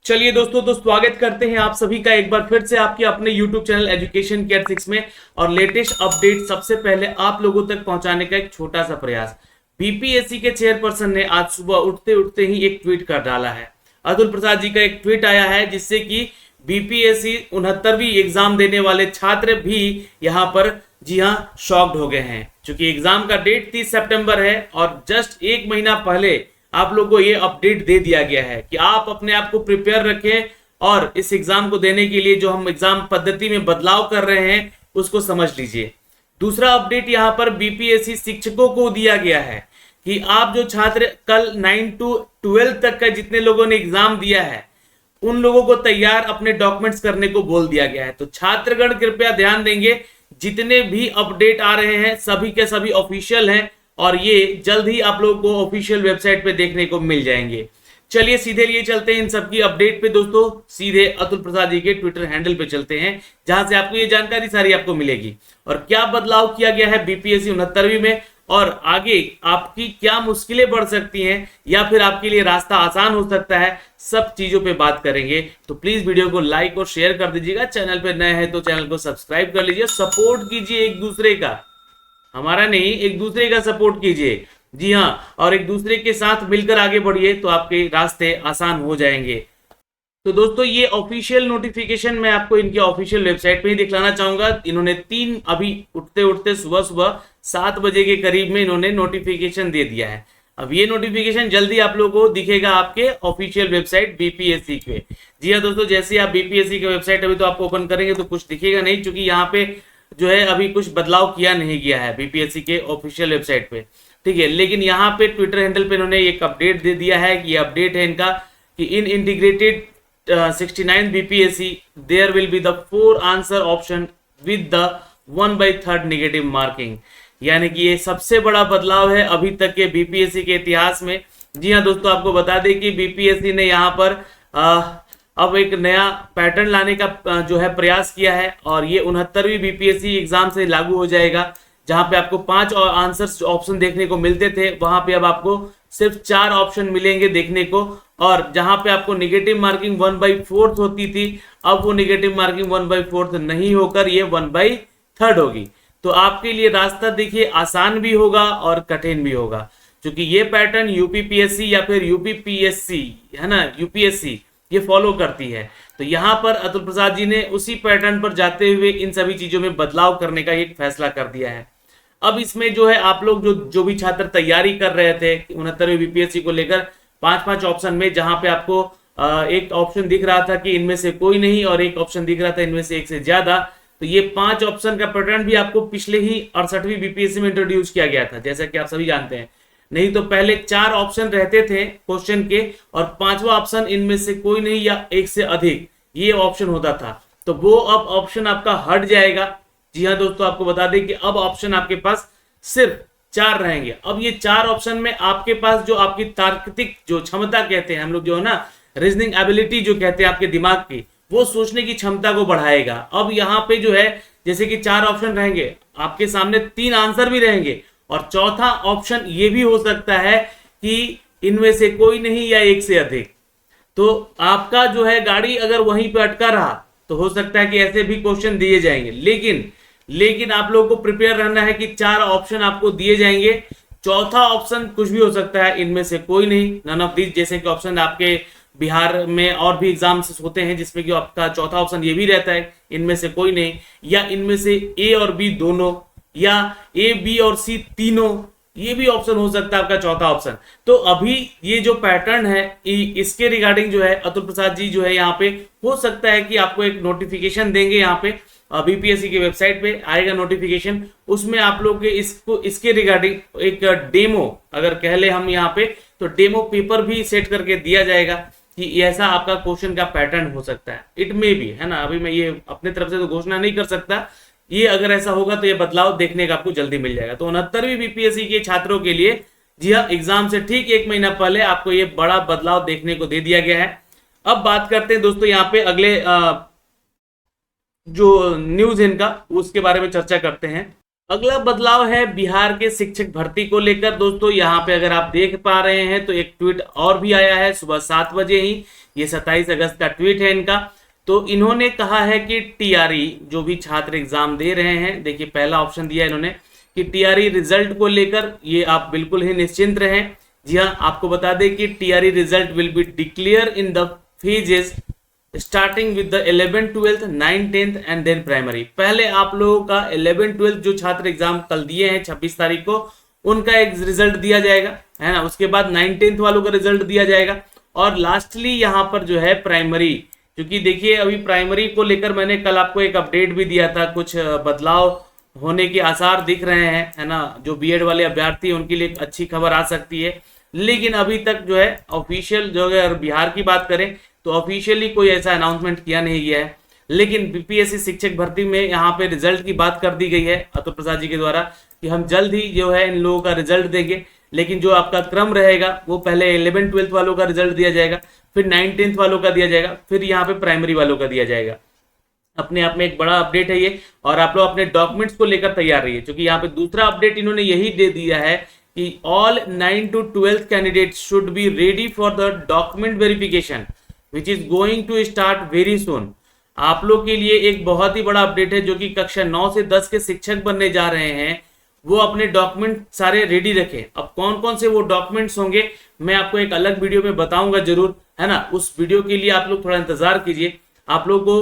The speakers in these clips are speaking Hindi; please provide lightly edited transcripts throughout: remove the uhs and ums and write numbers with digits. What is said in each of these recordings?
चलिए दोस्तों, तो स्वागत करते हैं आप सभी का एक बार फिर से आपके अपने YouTube चैनल एजुकेशन केयर 6 में। और लेटेस्ट अपडेट सबसे पहले आप लोगों तक पहुंचाने का एक छोटा सा प्रयास। बीपीएससी के चेयरपर्सन ने आज सुबह उठते उठते ही एक ट्वीट कर डाला है। अतुल प्रसाद जी का एक ट्वीट आया है जिससे कि बीपीएससी 69वीं एग्जाम देने वाले छात्र भी यहाँ पर जी हाँ शॉक्ड हो गए हैं। क्योंकि एग्जाम का डेट 30 सितंबर है और जस्ट एक महीना पहले आप लोगों को ये अपडेट दे दिया गया है कि आप अपने आप को प्रिपेयर रखें और इस एग्जाम को देने के लिए जो हम एग्जाम पद्धति में बदलाव कर रहे हैं उसको समझ लीजिए। दूसरा अपडेट यहाँ पर बीपीएससी शिक्षकों को दिया गया है कि आप जो छात्र कल 9 to 12 तक का जितने लोगों ने एग्जाम दिया है उन लोगों को तैयार अपने डॉक्यूमेंट्स करने को बोल दिया गया है। तो छात्रगण कृपया ध्यान देंगे, जितने भी अपडेट आ रहे हैं सभी के सभी ऑफिशियल हैं और ये जल्द ही आप लोगों को ऑफिशियल वेबसाइट पे देखने को मिल जाएंगे। चलिए सीधे लिए चलते हैं इन सबकी अपडेट पे दोस्तों। सीधे अतुल प्रसाद जी के ट्विटर हैंडल पे चलते हैं जहां से आपको ये जानकारी सारी आपको मिलेगी और क्या बदलाव किया गया है बीपीएससी 69वीं में और आगे आपकी क्या मुश्किलें बढ़ सकती हैं या फिर आपके लिए रास्ता आसान हो सकता है, सब चीजों पे बात करेंगे। तो प्लीज वीडियो को लाइक और शेयर कर दीजिएगा। चैनल पे नए हैं तो चैनल को सब्सक्राइब कर लीजिए। सपोर्ट कीजिए एक दूसरे का, हमारा नहीं, एक दूसरे का सपोर्ट कीजिए। जी हाँ, और एक दूसरे के साथ मिलकर आगे बढ़िए तो आपके रास्ते आसान हो जाएंगे। तो दोस्तों ये ऑफिशियल नोटिफिकेशन मैं आपको इनके ऑफिशियल वेबसाइट पे ही दिखलाना चाहूंगा। इन्होंने अभी उठते उठते सुबह 7 बजे के करीब में इन्होंने नोटिफिकेशन दे दिया है। अब ये नोटिफिकेशन जल्दी आप लोगों को दिखेगा आपके ऑफिशियल वेबसाइट बीपीएससी पे। जी हाँ दोस्तों, जैसे आप बीपीएससी के वेबसाइट अभी तो आप ओपन करेंगे तो कुछ दिखेगा नहीं, क्योंकि यहाँ पे जो है अभी कुछ बदलाव किया नहीं गया है बीपीएससी के ऑफिशियल वेबसाइट पे, ठीक है। लेकिन यहाँ पे ट्विटर हैंडल पे इन्होंने एक अपडेट दे दिया है कि ये अपडेट है इनका कि in integrated 69 BPSC there will be the 4 answer option with the 1/3 negative marking. यानी कि ये सबसे बड़ा बदलाव है अभी तक के बीपीएससी के इतिहास में। जी हाँ दोस्तों, आपको बता दें कि बीपीएससी ने यहाँ पर अब एक नया पैटर्न लाने का जो है प्रयास किया है और ये 69वीं बीपीएससी एग्जाम से लागू हो जाएगा। जहां पे आपको 5 और आंसर्स ऑप्शन देखने को मिलते थे वहां पे अब आपको सिर्फ 4 ऑप्शन मिलेंगे देखने को। और जहां पे आपको नेगेटिव मार्किंग 1/4 होती थी, अब वो नेगेटिव मार्किंग 1/4 नहीं होकर ये 1/3 होगी। तो आपके लिए रास्ता देखिए आसान भी होगा और कठिन भी होगा, क्योंकि ये पैटर्न यूपीपीएससी या फिर यूपीपीएससी है ना, यूपीएससी ये फॉलो करती है। तो यहाँ पर अतुल प्रसाद जी ने उसी पैटर्न पर जाते हुए इन सभी चीजों में बदलाव करने का एक फैसला कर दिया है। अब इसमें जो है आप लोग जो भी छात्र तैयारी कर रहे थे 69वीं बीपीएससी को लेकर 5 ऑप्शन में, जहां पे आपको एक ऑप्शन दिख रहा था कि इनमें से कोई नहीं और एक ऑप्शन दिख रहा था इनमें से एक से ज्यादा, तो ये 5 ऑप्शन का पैटर्न भी आपको पिछले ही 68वीं बीपीएससी में इंट्रोड्यूस किया गया था, जैसा कि आप सभी जानते हैं। नहीं तो पहले 4 ऑप्शन रहते थे क्वेश्चन के और 5वां ऑप्शन इनमें से कोई नहीं या एक से अधिक ये ऑप्शन होता था। तो वो अब ऑप्शन आपका हट जाएगा। जी हाँ दोस्तों, आपको बता दें कि अब ऑप्शन आपके पास सिर्फ 4 रहेंगे। अब ये 4 ऑप्शन में आपके पास जो आपकी तार्किक जो क्षमता कहते हैं हम लोग, जो है ना रीजनिंग एबिलिटी जो कहते हैं आपके दिमाग की, वो सोचने की क्षमता को बढ़ाएगा। अब यहाँ पे जो है जैसे कि 4 ऑप्शन रहेंगे, आपके सामने 3 आंसर भी रहेंगे और चौथा ऑप्शन ये भी हो सकता है कि इनमें से कोई नहीं या एक से अधिक। तो आपका जो है गाड़ी अगर वहीं पे अटका रहा तो हो सकता है कि ऐसे भी क्वेश्चन दिए जाएंगे। लेकिन आप लोगों को प्रिपेयर रहना है कि 4 ऑप्शन आपको दिए जाएंगे, चौथा ऑप्शन कुछ भी हो सकता है, इनमें से कोई नहीं, नन ऑफ दिस। जैसे कि ऑप्शन आपके बिहार में और भी एग्जाम्स होते हैं जिसमें कि आपका चौथा ऑप्शन ये भी रहता है, इनमें से कोई नहीं, या इनमें से ए और बी दोनों, या ए बी और सी तीनों, ये भी ऑप्शन हो सकता है आपका चौथा ऑप्शन। तो अभी ये जो पैटर्न है इसके रिगार्डिंग जो है अतुल प्रसाद जी जो है यहाँ पे हो सकता है कि आपको एक नोटिफिकेशन देंगे। यहाँ पे बीपीएससी की वेबसाइट पे आएगा नोटिफिकेशन, उसमें आप लोग के इसके रिगार्डिंग एक डेमो अगर कह ले हम यहाँ पे, तो डेमो पेपर भी सेट करके दिया जाएगा कि ऐसा आपका क्वेश्चन का पैटर्न हो सकता है। इट मे भी, है ना, अभी मैं ये अपने तरफ से तो घोषणा नहीं कर सकता, ये अगर ऐसा होगा तो ये बदलाव देखने का आपको जल्दी मिल जाएगा। तो 69वीं बीपीएससी के छात्रों के लिए जी हाँ एग्जाम से ठीक 1 महीना पहले आपको ये बड़ा बदलाव देखने को दे दिया गया है। अब बात करते हैं दोस्तों यहाँ पे अगले जो न्यूज इनका उसके बारे में चर्चा करते हैं। अगला बदलाव है बिहार के शिक्षक भर्ती को लेकर। दोस्तों यहाँ पे अगर आप देख पा रहे हैं तो एक ट्वीट और भी आया है सुबह 7 बजे ही। ये 27 अगस्त का ट्वीट है इनका। तो इन्होंने कहा है कि टीआरई जो भी छात्र एग्जाम दे रहे हैं, देखिए पहला ऑप्शन दिया इन्होंने कि टीआरई रिजल्ट को लेकर ये आप बिल्कुल ही निश्चिंत रहें। जी हाँ, आपको बता दें कि TRE result will be declared in the phases starting with the 11th 12th 9th 10th and then primary. पहले आप लोगों का 11th 12th जो छात्र एग्जाम कल दिए हैं 26 तारीख को, उनका एक रिजल्ट दिया जाएगा, है ना। उसके बाद 9th 10th वालों का रिजल्ट दिया जाएगा और लास्टली यहाँ पर जो है प्राइमरी, क्योंकि देखिए अभी प्राइमरी को लेकर मैंने कल आपको एक अपडेट भी दिया था, कुछ बदलाव होने के आसार दिख रहे हैं, है ना। जो बीएड वाले अभ्यर्थी उनके लिए अच्छी खबर आ सकती है, लेकिन अभी तक जो है ऑफिशियल जो अगर बिहार की बात करें तो ऑफिशियली कोई ऐसा अनाउंसमेंट किया नहीं गया है। लेकिन बीपीएससी शिक्षक भर्ती में यहाँ पे रिजल्ट की बात कर दी गई है अतुल प्रसाद जी के द्वारा कि हम जल्द ही जो है इन लोगों का रिजल्ट देंगे, लेकिन जो आपका क्रम रहेगा वो पहले 11th 12th वालों का रिजल्ट दिया जाएगा, फिर 9th 10th वालों का दिया जाएगा, फिर यहाँ पे प्राइमरी वालों का दिया जाएगा। अपने आप में एक बड़ा अपडेट है ये, और आप लोग अपने डॉक्यूमेंट्स को लेकर तैयार रहिए, क्योंकि यहाँ पे दूसरा अपडेट इन्होंने यही दे दिया है कि all 9th to 12th candidates should be ready for the document verification which is going to start very soon. आप लोग के लिए एक बहुत ही बड़ा अपडेट है, जो कि कक्षा 9 से 10 के शिक्षक बनने जा रहे हैं, वो अपने डॉक्यूमेंट सारे रेडी रखें। अब कौन कौन से वो डॉक्यूमेंट्स होंगे मैं आपको एक अलग वीडियो में बताऊंगा जरूर, है ना। उस वीडियो के लिए आप लोग थोड़ा इंतजार कीजिए। आप लोग को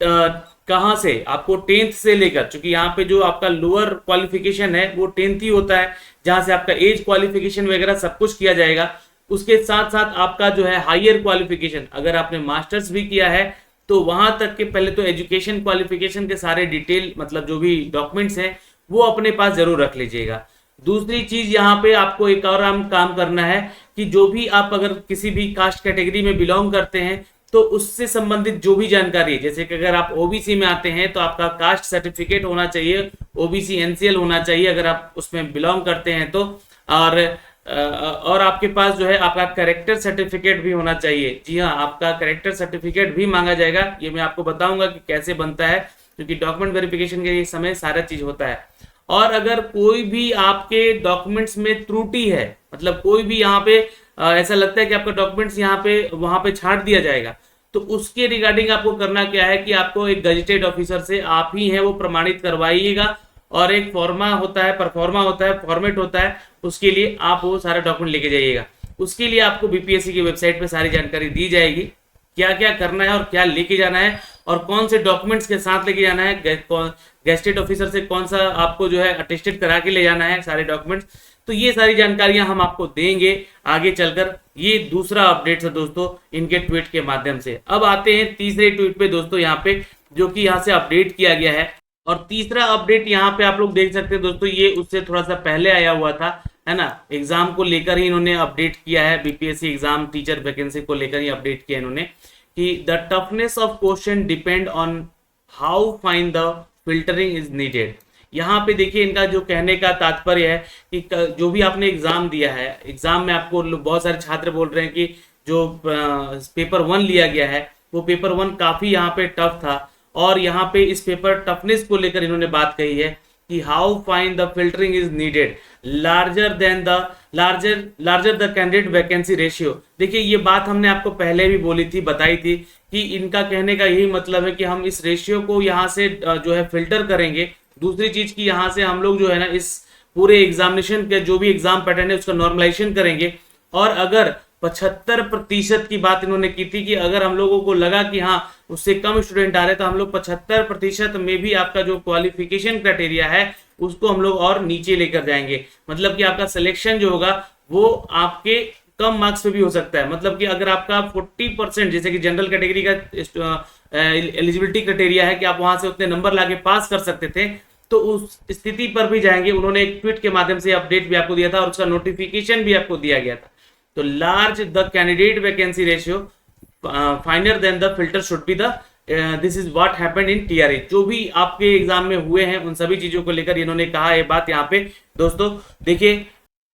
कहाँ से आपको 10th से लेकर, क्योंकि यहाँ पे जो आपका लोअर क्वालिफिकेशन है वो 10th ही होता है, जहां से आपका एज क्वालिफिकेशन वगैरह सब कुछ किया जाएगा। उसके साथ साथ आपका जो है हायर क्वालिफिकेशन, अगर आपने मास्टर्स भी किया है तो वहां तक के पहले तो एजुकेशन क्वालिफिकेशन के सारे डिटेल, मतलब जो भी डॉक्यूमेंट्स हैं वो अपने पास जरूर रख लीजिएगा। दूसरी चीज यहाँ पे आपको एक और काम करना है कि जो भी आप अगर किसी भी कास्ट कैटेगरी में बिलोंग करते हैं तो उससे संबंधित जो भी जानकारी है, जैसे कि अगर आप ओबीसी में आते हैं तो आपका कास्ट सर्टिफिकेट होना चाहिए, ओबीसी एनसीएल होना चाहिए अगर आप उसमें बिलोंग करते हैं तो, और आपके पास जो है आपका कैरेक्टर सर्टिफिकेट भी होना चाहिए। जी हाँ, आपका कैरेक्टर सर्टिफिकेट भी मांगा जाएगा, ये मैं आपको बताऊंगा कि कैसे बनता है, क्योंकि डॉक्यूमेंट वेरिफिकेशन के समय सारा चीज होता है। और अगर कोई भी आपके डॉक्यूमेंट्स में त्रुटि है, मतलब कोई भी यहाँ पे ऐसा लगता है कि आपका डॉक्यूमेंट्स यहाँ पे वहां पे छांट दिया जाएगा, तो उसके रिगार्डिंग आपको करना क्या है कि आपको एक गजेटेड ऑफिसर से आप ही है वो प्रमाणित करवाइएगा, और एक फॉर्मा होता है, परफॉर्मा होता है, फॉर्मेट होता है, उसके लिए आप वो सारा डॉक्यूमेंट लेके जाइएगा। उसके लिए आपको बीपीएससी की वेबसाइट पे सारी जानकारी दी जाएगी, क्या क्या करना है और क्या लेके जाना है और कौन से डॉक्यूमेंट्स के साथ लेके जाना है, गेस्टेड ऑफिसर से कौन सा आपको जो है अटेस्टेड करा के ले जाना है सारे डॉक्यूमेंट्स। तो ये सारी जानकारियां हम आपको देंगे आगे चलकर। ये दूसरा अपडेट है दोस्तों इनके ट्वीट के माध्यम से। अब आते हैं तीसरे ट्वीट पे दोस्तों, यहाँ पे जो कि यहाँ से अपडेट किया गया है, और तीसरा अपडेट यहाँ पे आप लोग देख सकते हैं दोस्तों, ये उससे थोड़ा सा पहले आया हुआ था, है ना। एग्जाम को लेकर ही इन्होंने अपडेट किया है, बीपीएससी एग्जाम टीचर वैकेंसी को लेकर ही अपडेट किया इन्होंने कि the toughness of question depend on how fine the filtering is needed. यहाँ पे देखिए इनका जो कहने का तात्पर्य है कि जो भी आपने एग्जाम दिया है, एग्जाम में आपको बहुत सारे छात्र बोल रहे हैं कि जो पेपर 1 लिया गया है वो पेपर 1 काफी यहाँ पे टफ था, और यहाँ पे इस पेपर टफनेस को लेकर इन्होंने बात कही है कि how fine the filtering is needed larger the candidate vacancy ratio. देखिए ये बात हमने आपको पहले भी बोली थी, बताई थी कि इनका कहने का यही मतलब है कि हम इस रेशियो को यहाँ से जो है फिल्टर करेंगे। दूसरी चीज की यहाँ से हम लोग जो है ना इस पूरे एग्जामिनेशन के जो भी एग्जाम पैटर्न है उसका नॉर्मलाइजेशन करेंगे, और अगर 75% की बात इन्होंने की थी कि अगर हम लोगों को लगा कि हाँ उससे कम स्टूडेंट आ रहे तो हम लोग 75% में भी आपका जो क्वालिफिकेशन क्राइटेरिया है उसको हम लोग और नीचे लेकर जाएंगे। मतलब कि आपका सिलेक्शन जो होगा वो आपके कम मार्क्स पे भी हो सकता है। मतलब कि अगर आपका 40% जैसे कि जनरल कैटेगरी का एलिजिबिलिटी क्राइटेरिया है कि आप वहां से उतने नंबर लाके पास कर सकते थे, तो उस स्थिति पर भी जाएंगे। उन्होंने एक ट्वीट के माध्यम से अपडेट भी आपको दिया था और उसका नोटिफिकेशन भी आपको दिया गया था। तो large the candidate vacancy ratio finer than the filter should be the this is what happened in TRE. जो भी आपके एग्जाम में हुए हैं उन सभी चीजों को लेकर इन्होंने कहा है बात यहाँ पे। दोस्तों देखिए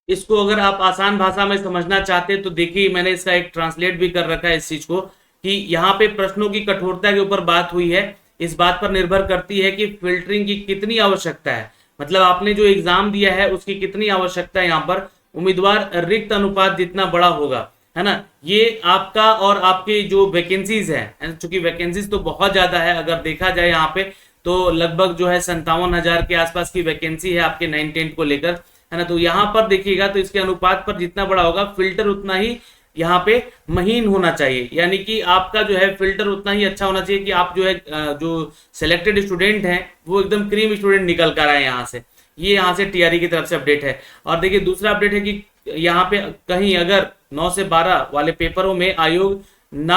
इसको अगर आप आसान भाषा में समझना चाहते हैं तो देखिए मैंने इसका एक ट्रांसलेट भी कर रखा है इस चीज को, कि यहाँ पे प्रश्नों की कठोरता के ऊपर बात हुई है। इस बात पर निर्भर करती है कि फिल्टरिंग की कितनी आवश्यकता है, मतलब आपने जो एग्जाम दिया है उसकी कितनी आवश्यकता है। यहाँ पर उम्मीदवार रिक्त अनुपात जितना बड़ा होगा, है ना, ये आपका और आपके जो वैकेंसीज है, चूंकि वैकेंसीज तो बहुत ज्यादा है, अगर देखा जाए यहाँ पे तो लगभग जो है 57,000 के आसपास की वैकेंसी है आपके 9th-10th को लेकर, है ना। तो यहाँ पर देखिएगा तो इसके अनुपात पर जितना बड़ा होगा फिल्टर उतना ही यहाँ पे महीन होना चाहिए, यानी कि आपका जो है फिल्टर उतना ही अच्छा होना चाहिए कि आप जो है जो सिलेक्टेड स्टूडेंट हैं वो एकदम क्रीम स्टूडेंट निकल कर आए यहाँ से। ये यहाँ से टीआरई की तरफ से अपडेट है। और देखिए दूसरा अपडेट है कि यहाँ पे कहीं अगर 9 से 12 वाले पेपरों में अयोग्य ना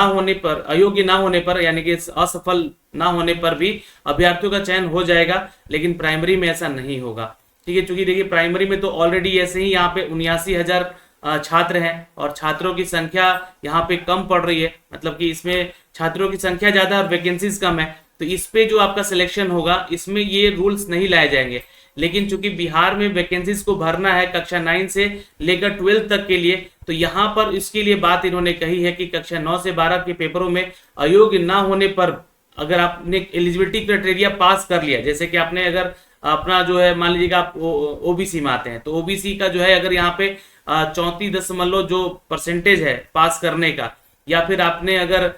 होने पर यानी कि असफल ना होने पर भी अभ्यर्थियों का चयन हो जाएगा, लेकिन प्राइमरी में ऐसा नहीं होगा। ठीक है, चूंकि देखिए प्राइमरी में तो ऑलरेडी ऐसे ही यहाँ पे 79,000 छात्र हैं और छात्रों की संख्या यहाँ पे कम पड़ रही है, मतलब कि इसमें छात्रों की संख्या ज्यादा और वैकेंसीज कम है, तो इस पे जो आपका सिलेक्शन होगा इसमें ये रूल्स नहीं लाए जाएंगे। लेकिन चूंकि बिहार में वैकेंसीज को भरना है कक्षा 9 से लेकर 12 तक के लिए, तो यहाँ पर इसके लिए बात इन्होंने कही है कि कक्षा 9 से 12 के पेपरों में अयोग्य ना होने पर अगर आपने एलिजिबिलिटी क्राइटेरिया पास कर लिया, जैसे कि आपने अगर अपना जो है मान लीजिएगा आप ओबीसी में आते हैं, तो ओबीसी का जो है अगर यहाँ पे 34 जो परसेंटेज है पास करने का, या फिर आपने अगर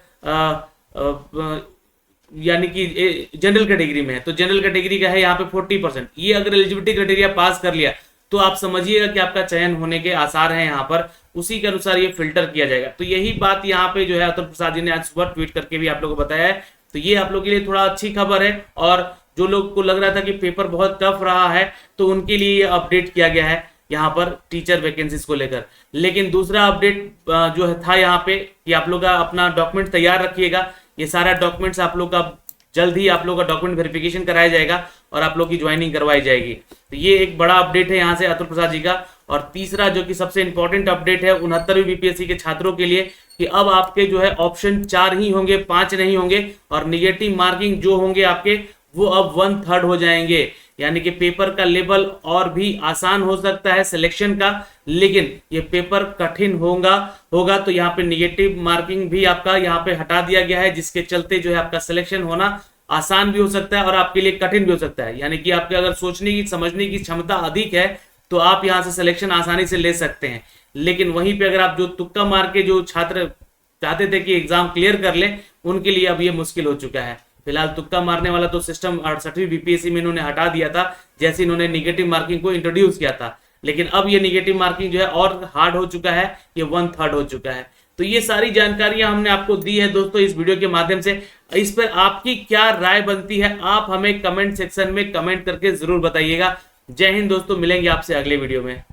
यानी कि जनरल कैटेगरी में है तो जनरल कैटेगरी का है यहाँ पे 40%, ये अगर एलिजिबिलिटी क्राइटेरिया पास कर लिया तो आप समझिएगा कि आपका चयन होने के आसार हैं यहाँ पर, उसी के अनुसार ये फिल्टर किया जाएगा। तो यही बात यहाँ पे जो है अतुल प्रसाद जी ने आज सुबह ट्वीट करके भी आप लोगों को बताया है। तो ये आप लोगों के लिए थोड़ा अच्छी खबर है, और जो लोग को लग रहा था कि पेपर बहुत टफ रहा है तो उनके लिए ये अपडेट किया गया है यहाँ पर टीचर वैकेंसीज को लेकर। लेकिन दूसरा अपडेट जो है था यहाँ पे कि आप लोग का अपना डॉक्यूमेंट तैयार रखिएगा, ये सारा डॉक्यूमेंट्स आप लोग का जल्द ही आप लोग का डॉक्यूमेंट वेरिफिकेशन कराया जाएगा और आप लोग की ज्वाइनिंग करवाई जाएगी। तो ये एक बड़ा अपडेट है यहाँ से अतुल प्रसाद जी का। और तीसरा जो कि सबसे इंपॉर्टेंट अपडेट है 69वीं बीपीएससी के छात्रों के लिए कि अब आपके जो है ऑप्शन 4 ही होंगे, 5 नहीं होंगे, और निगेटिव मार्किंग जो होंगे आपके वो अब 1/3 हो जाएंगे, यानी कि पेपर का लेवल और भी आसान हो सकता है सिलेक्शन का, लेकिन ये पेपर कठिन होगा। तो यहाँ पे निगेटिव मार्किंग भी आपका यहाँ पे हटा दिया गया है, जिसके चलते जो है आपका सिलेक्शन होना आसान भी हो सकता है और आपके लिए कठिन भी हो सकता है। यानी कि आपके अगर सोचने की समझने की क्षमता अधिक है तो आप यहाँ से सिलेक्शन आसानी से ले सकते हैं, लेकिन वहीं पे अगर आप जो तुक्का मार के जो छात्र चाहते थे कि एग्जाम क्लियर कर ले, उनके लिए अब ये मुश्किल हो चुका है। फिलहाल तुक्का मारने वाला तो सिस्टम 68वीं बीपीएससी में इन्होंने हटा दिया था जैसे इन्होंने निगेटिव मार्किंग को इंट्रोड्यूस किया था, लेकिन अब ये निगेटिव मार्किंग जो है और हार्ड हो चुका है, ये 1/3 हो चुका है। तो ये सारी जानकारियां हमने आपको दी है दोस्तों इस वीडियो के माध्यम से। इस पर आपकी क्या राय बनती है आप हमें कमेंट सेक्शन में कमेंट करके जरूर बताइएगा। जय हिंद दोस्तों, मिलेंगे आपसे अगले वीडियो में।